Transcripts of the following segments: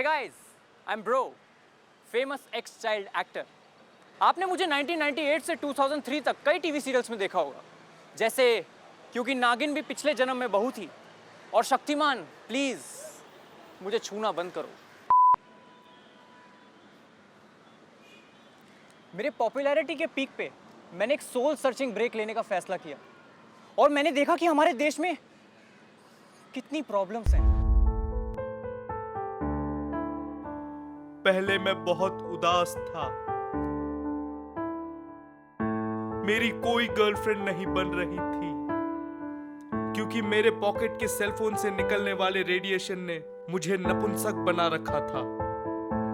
guys, I'm Bro, famous ex-child actor. आपने मुझे 1998 से 2003 तक कई टीवी सीरियल्स में देखा होगा, जैसे क्योंकि नागिन भी पिछले जन्म में बहू थी और शक्तिमान प्लीज मुझे छूना बंद करो। मेरे पॉपुलैरिटी के पीक पे मैंने एक सोल सर्चिंग ब्रेक लेने का फैसला किया और मैंने देखा कि हमारे देश में कितनी प्रॉब्लम्स हैं। पहले मैं बहुत उदास था, मेरी कोई गर्लफ्रेंड नहीं बन रही थी क्योंकि मेरे पॉकेट के सेलफोन से निकलने वाले रेडिएशन ने मुझे नपुंसक बना रखा था।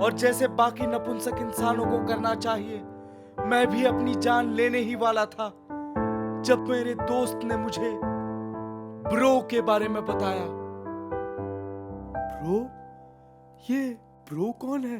और जैसे बाकी नपुंसक इंसानों को करना चाहिए, मैं भी अपनी जान लेने ही वाला था जब मेरे दोस्त ने मुझे ब्रो के बारे में बताया। ब्रो? ये ब्रो कौन है?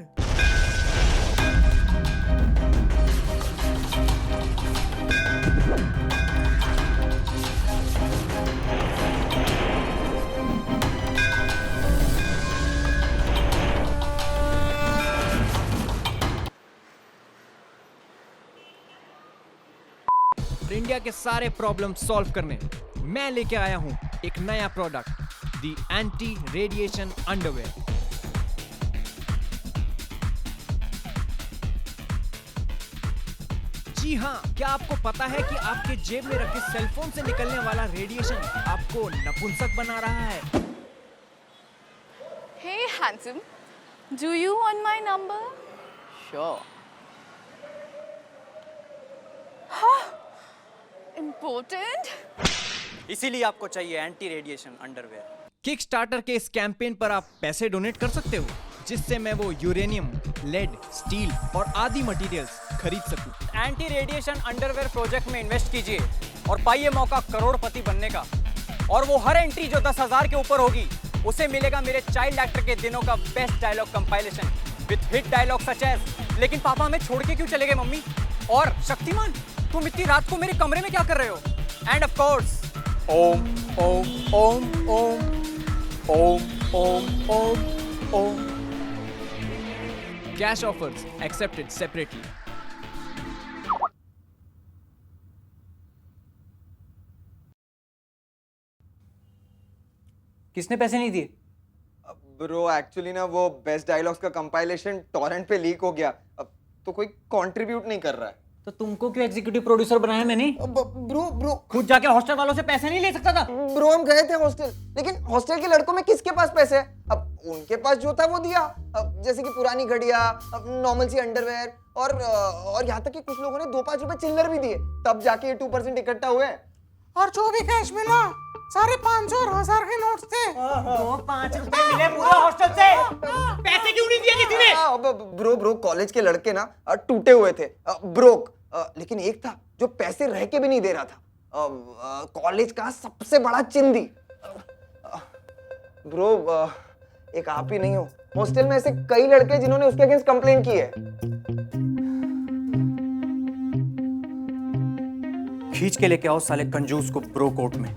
इंडिया के सारे प्रॉब्लम सॉल्व करने मैं लेके आया हूं एक नया product, the anti radiation underwear. जी हाँ, क्या आपको पता है कि आपके जेब में रखे सेलफोन से निकलने वाला रेडिएशन आपको नपुंसक बना रहा है? Hey handsome, do you want my number? Sure. Important? इसीलिए आपको चाहिए anti radiation underwear. Kick starter के इस कैंपेन पर आप पैसे डोनेट कर सकते हो, जिससे मैं वो यूरेनियम, लेड, स्टील और आदि मटेरियल्स खरीद सकूं। एंटी रेडिएशन अंडरवेयर प्रोजेक्ट में इन्वेस्ट कीजिए और पाइए मौका करोड़पति बनने का। और वो हर एंट्री जो 10,000 के ऊपर होगी, उसे मिलेगा मेरे चाइल्ड एक्टर के दिनों का best dialogue compilation with hit dialogue such as लेकिन पापा हमें छोड़ के क्यों चले गए मम्मी, और शक्तिमान तुम इतनी रात को मेरे कमरे में क्या कर रहे हो, एंड ऑफ कोर्स ओम ओम ओम ओम ओम ओम ओम ओम। Cash offers accepted separately. किसने पैसे नहीं दिए? ब्रो एक्चुअली ना वो बेस्ट डायलॉग्स का कंपाइलेशन टॉरेंट पे लीक हो गया, अब तो कोई कंट्रीब्यूट नहीं कर रहा है। तो तुमको क्यों एग्जीक्यूटिव प्रोड्यूसर बनाया मैंने? ब्रो खुद जाके हॉस्टल वालों से पैसे नहीं ले सकता था? ब्रो हम गए थे हॉस्टल, लेकिन हॉस्टल के लड़कों में किसके पास पैसे है? अब उनके पास जो था वो दिया, अब जैसे कि पुरानी घड़िया, नॉर्मल सी अंडरवेयर और यहाँ तक कि कुछ लोगों ने 2-5 रुपए चिल्लर भी दिए, तब जाके ये 2% इकट्ठा हुए। और जो भी कैश मिला सारे 500 और 1000 के नोट्स थे। 5 रुपए मिले पूरे हॉस्टल से, पैसे क्यों नहीं दिए किसी ने? ब्रो कॉलेज के लड़के ना टूटे हुए थे, ब्रोक, लेकिन एक था जो पैसे रह के भी नहीं दे रहा था, कॉलेज का सबसे बड़ा चिंदी। ब्रो एक आप ही नहीं हो, हॉस्टल में ऐसे कई लड़के जिन्होंने उसके अगेंस्ट कंप्लेंट की है। खींच के लेके आओ साले कंजूस को ब्रो कोर्ट में।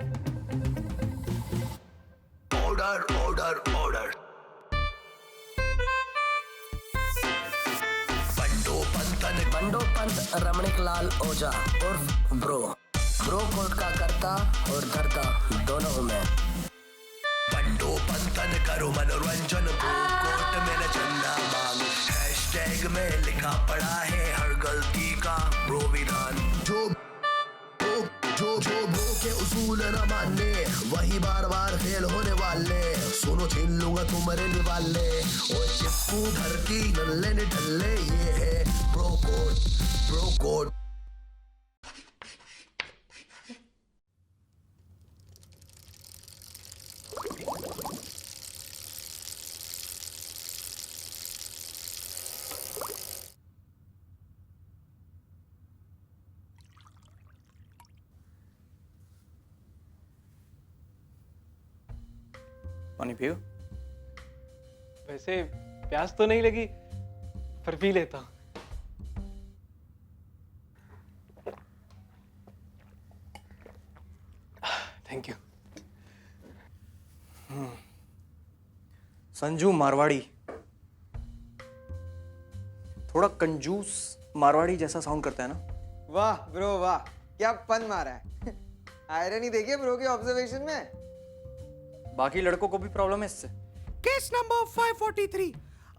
Order order order. Bando Pant Ramnik Lal Ojha उर्फ ब्रो कोर्ट का करता और धरता दोनों हूं मैं। बंडो पंतन करो मनोरंजन, कोर्ट में न चंदा मांग। हैशटैग में लिखा पड़ा है हर गलती का ब्रो विधान। जो ब्रो के उसूल न मानने, वही बार बार फेल होने वाले। सुनो छीन लूंगा तुम्हारे निवाले, ओ चिप्पू धरती नल्ले ने ढल्ले। ये है ब्रो कोड। पानी पियो। वैसे प्यास तो नहीं लगी, पर पी लेता हूं। Thank you. संजू मारवाड़ी थोड़ा कंजूस मारवाड़ी जैसा साउंड करता है ना। वाह ब्रो वाह, क्या पन मारा है। आयरनी देखिए ब्रो के ऑब्जर्वेशन में। बाकी लड़कों को भी प्रॉब्लम है इससे। केस नंबर 543,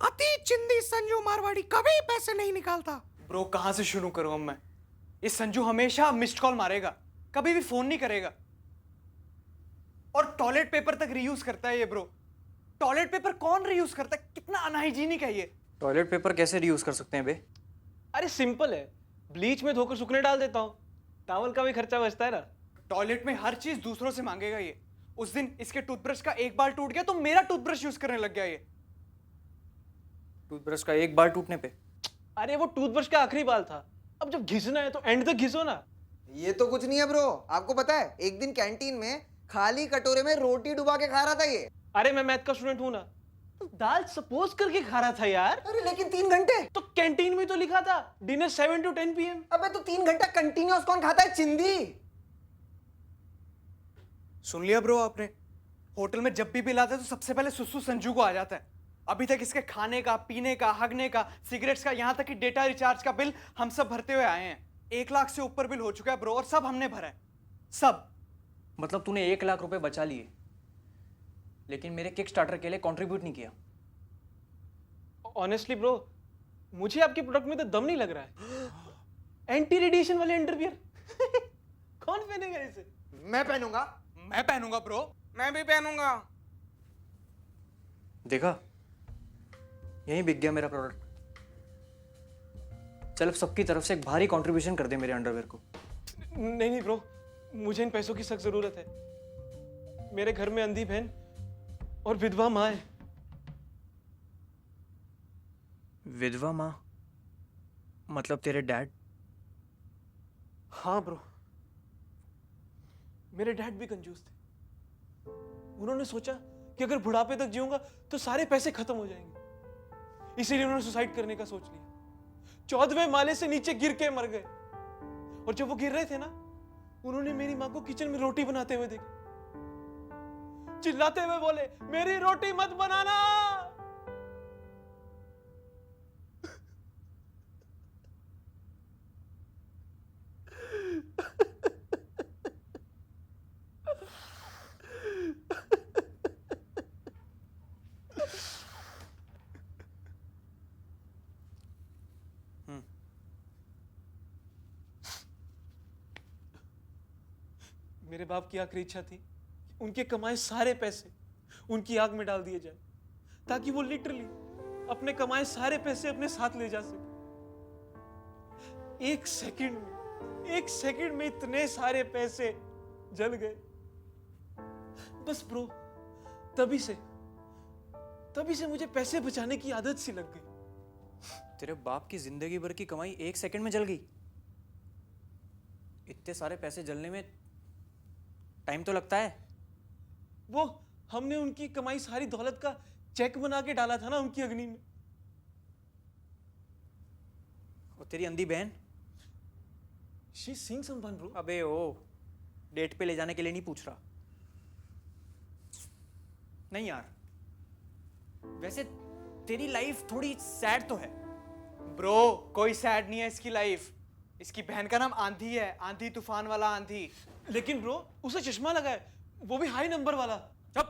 अति चिंदी संजू मारवाड़ी कभी पैसे नहीं निकालता। ब्रो कहां से शुरू करूं अब मैं? ये संजू हमेशा मिस्ड कॉल मारेगा, कभी भी फोन नहीं करेगा, और टॉयलेट पेपर तक रीयूज करता है ये ब्रो। टॉयलेट पेपर कौन रीयूज करता है? कितना अनहाइजीनिक है ये। टॉयलेट पेपर कैसे रीयूज कर सकते हैं बे? अरे सिंपल है, ब्लीच में धोकर सूखने डाल देता हूँ, टॉवल का भी खर्चा बचता है ना। टॉयलेट में हर चीज दूसरों से मांगेगा ये। उस दिन इसके टूथब्रश का एक बार टूट गया तो मेरा टूथब्रश यूज करने लग गया ये। टूथब्रश का एक बार टूटने पे? अरे वो टूथब्रश का आखिरी बाल था, अब जब घिसना है तो एंड तक घिसो ना। ये तो कुछ नहीं है ब्रो, आपको पता है एक दिन कैंटीन में खाली कटोरे में रोटी डुबा के खा रहा था ये। अरे मैं मैथ का स्टूडेंट हूं ना, तो दाल सपोज करके खा रहा था यार। अरे लेकिन 3 घंटे। तो कैंटीन में तो लिखा था डिनर 7 to 10 PM। अबे तो 3 घंटा कंटिन्यूअस कौन खाता है चिंदी? सुन लिया ब्रो आपने? होटल में जब भी बिल आता है तो सबसे पहले सुसु संजू को आ जाता है। अभी तक इसके खाने का, पीने का, हगने का, सिगरेट्स का, यहाँ तक कि डेटा रिचार्ज का बिल हम सब भरते हुए आए हैं। 1 लाख से ऊपर बिल हो चुका है ब्रो, और सब हमने भरा है, सब। मतलब तूने 1 लाख रुपए बचा लिए, लेकिन मेरे किक स्टार्टर के लिए कंट्रीब्यूट नहीं किया। ऑनेस्टली ब्रो, मुझे आपके प्रोडक्ट में तो दम नहीं लग रहा है। एंटी रेडिएशन वाले अंडरवियर कौन पहनेगा इसे? मैं पहनूंगा। मैं पहनूंगा ब्रो। मैं भी पहनूंगा। देखा, यहीं बिक गया मेरा प्रोडक्ट। चल अब सबकी तरफ से एक भारी कंट्रीब्यूशन कर दे मेरे अंडरवेयर को। नहीं नहीं ब्रो, मुझे इन पैसों की सख्त जरूरत है। मेरे घर में अंधी बहन और विधवा माँ है। विधवा माँ? मतलब तेरे डैड? हाँ ब्रो, मेरे डैड भी कंजूस थे। उन्होंने सोचा कि अगर बुढ़ापे तक जीऊंगा तो सारे पैसे खत्म हो जाएंगे, इसीलिए उन्होंने सुसाइड करने का सोच लिया। 14वें माले से नीचे गिर के मर गए। और जब वो गिर रहे थे ना, उन्होंने मेरी माँ को किचन में रोटी बनाते हुए देखा। चिल्लाते हुए बोले, मेरी रोटी मत बनाना। मेरे बाप की आखिरी इच्छा थी कि उनके कमाए सारे पैसे उनकी आग में डाल दिए जाए, ताकि वो लिटरली अपने कमाए सारे पैसे अपने साथ ले जा सके। एक सेकंड में इतने सारे पैसे जल गए। बस ब्रो, तभी से मुझे पैसे बचाने की आदत सी लग गई। तेरे बाप की जिंदगी भर की कमाई 1 सेकंड में जल गई? इतने सारे पैसे जलने में टाइम तो लगता है। वो हमने उनकी कमाई सारी दौलत का चेक बना के डाला था ना उनकी अग्नि में। और तेरी अंधी बहन? She Singh someone bro. अबे ओ, डेट पे ले जाने के लिए नहीं पूछ रहा। नहीं यार, वैसे तेरी लाइफ थोड़ी सैड तो है। ब्रो कोई सैड नहीं है इसकी लाइफ। इसकी बहन का नाम आंधी है, आंधी तूफान वाला आंधी। लेकिन ब्रो उसे चश्मा लगा है, वो भी हाई नंबर वाला। चुप,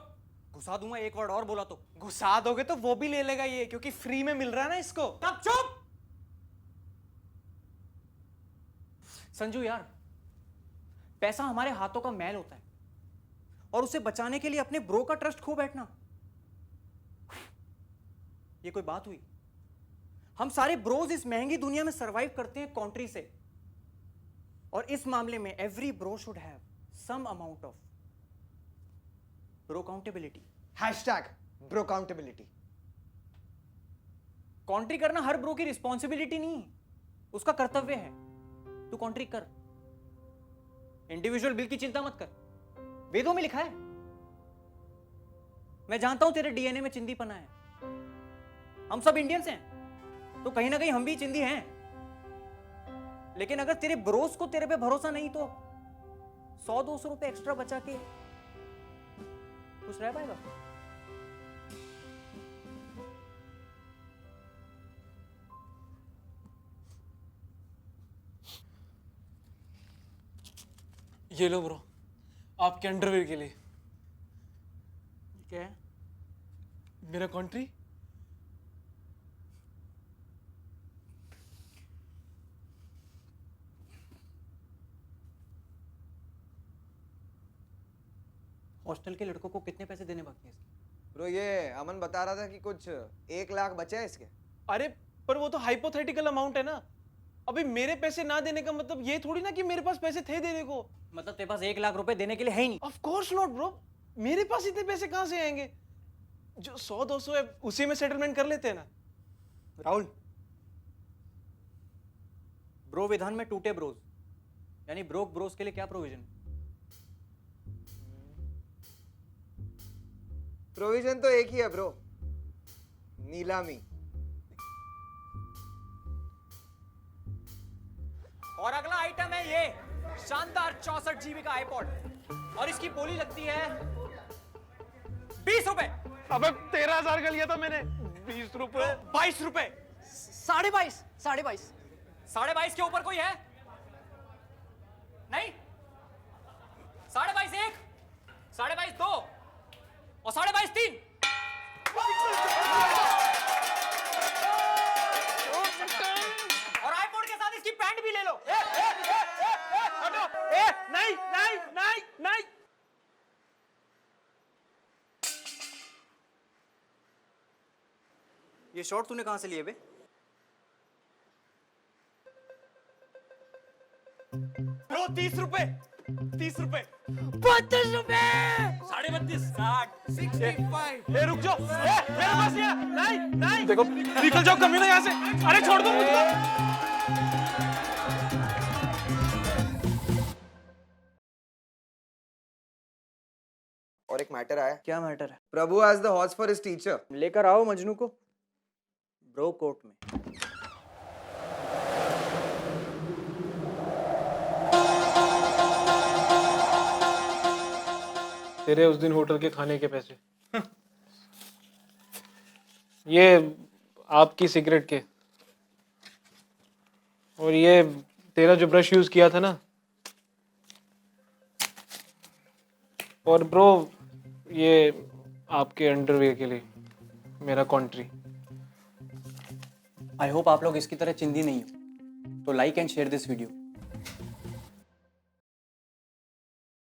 घुसा दूंगा एक वर्ड और बोला तो। घुसा दोगे तो वो भी ले लेगा ये, क्योंकि फ्री में मिल रहा है ना इसको। अब चुप। संजू यार, पैसा हमारे हाथों का मैल होता है, और उसे बचाने के लिए अपने ब्रो का ट्रस्ट खो बैठना, ये कोई बात हुई? हम सारे ब्रोज इस महंगी दुनिया में सरवाइव करते हैं कॉन्ट्री से, और इस मामले में every bro should have some amount of bro countability. #Bro countability. कॉन्ट्री करना हर ब्रो की रिस्पॉन्सिबिलिटी नहीं, उसका कर्तव्य है। तू कॉन्ट्री कर, इंडिविजुअल बिल की चिंता मत कर, वेदों में लिखा है। मैं जानता हूं तेरे डीएनए में चिंदीपना है, हम सब इंडियंस हैं, तो कहीं ना कहीं हम भी चिंदी हैं। लेकिन अगर तेरे ब्रोस को तेरे पे भरोसा नहीं तो 100-200 रुपए एक्स्ट्रा बचा के खुश रह पाएगा? ये लो ब्रो, आपके अंडरवेयर के लिए। क्या है? मेरा कंट्री। हॉस्टल के लड़कों को कितने पैसे देने बाकी हैं इसके? ब्रो ये अमन बता रहा था कि कुछ 1 लाख बचे हैं इसके। अरे पर वो तो हाइपोथेटिकल अमाउंट है ना। अभी मेरे पैसे ना देने का मतलब ये थोड़ी ना कि मेरे पास पैसे थे देने को। मतलब तेरे पास 1 लाख रुपए देने के लिए है ही नहीं? ऑफ कोर्स नॉट ब्रो, मेरे पास इतने पैसे कहां से आएंगे? जो 100-200 है उसी में सेटलमेंट कर लेते हैं ना। राहुल, ब्रो विधान में टूटे ब्रोज, यानी ब्रोक ब्रोज के लिए क्या प्रोविजन? प्रोविजन तो एक ही है ब्रो, नीलामी। और अगला आइटम है ये शानदार 64 जीबी का आईपॉड और इसकी बोली लगती है 20 रुपए। अबे 13,000 का लिया था मैंने। 20 रुपए, 22 रुपए। 22.5 22.5 22.5 के ऊपर कोई है? नहीं? 22.5 1, 22.5 2 और 22.5 3। और आईपॉड के साथ इसकी पैंट भी ले लो। नहीं नहीं नहीं नहीं। ये शॉर्ट तूने कहां से लिए बे? ब्रो 30 रुपए, 30 रुपए, 32 रुपए, 32.5, 60, 65। ए रुक जाओ, मेरे पास नहीं है। नहीं नहीं देखो, निकल जाओ कमीना यहाँ से। अरे छोड़ दो मुझको। और एक मैटर आया। क्या मैटर है? Prabhu as the horse for his teacher. लेकर आओ मजनू को ब्रो कोर्ट में। तेरे उस दिन होटल के खाने के पैसे। ये आपकी सिगरेट के। और ये तेरा जो ब्रश यूज किया था ना। और ब्रो ये आपके अंडरवेयर के लिए मेरा कंट्री। आई होप आप लोग इसकी तरह चिंदी नहीं हो। तो like and share this video.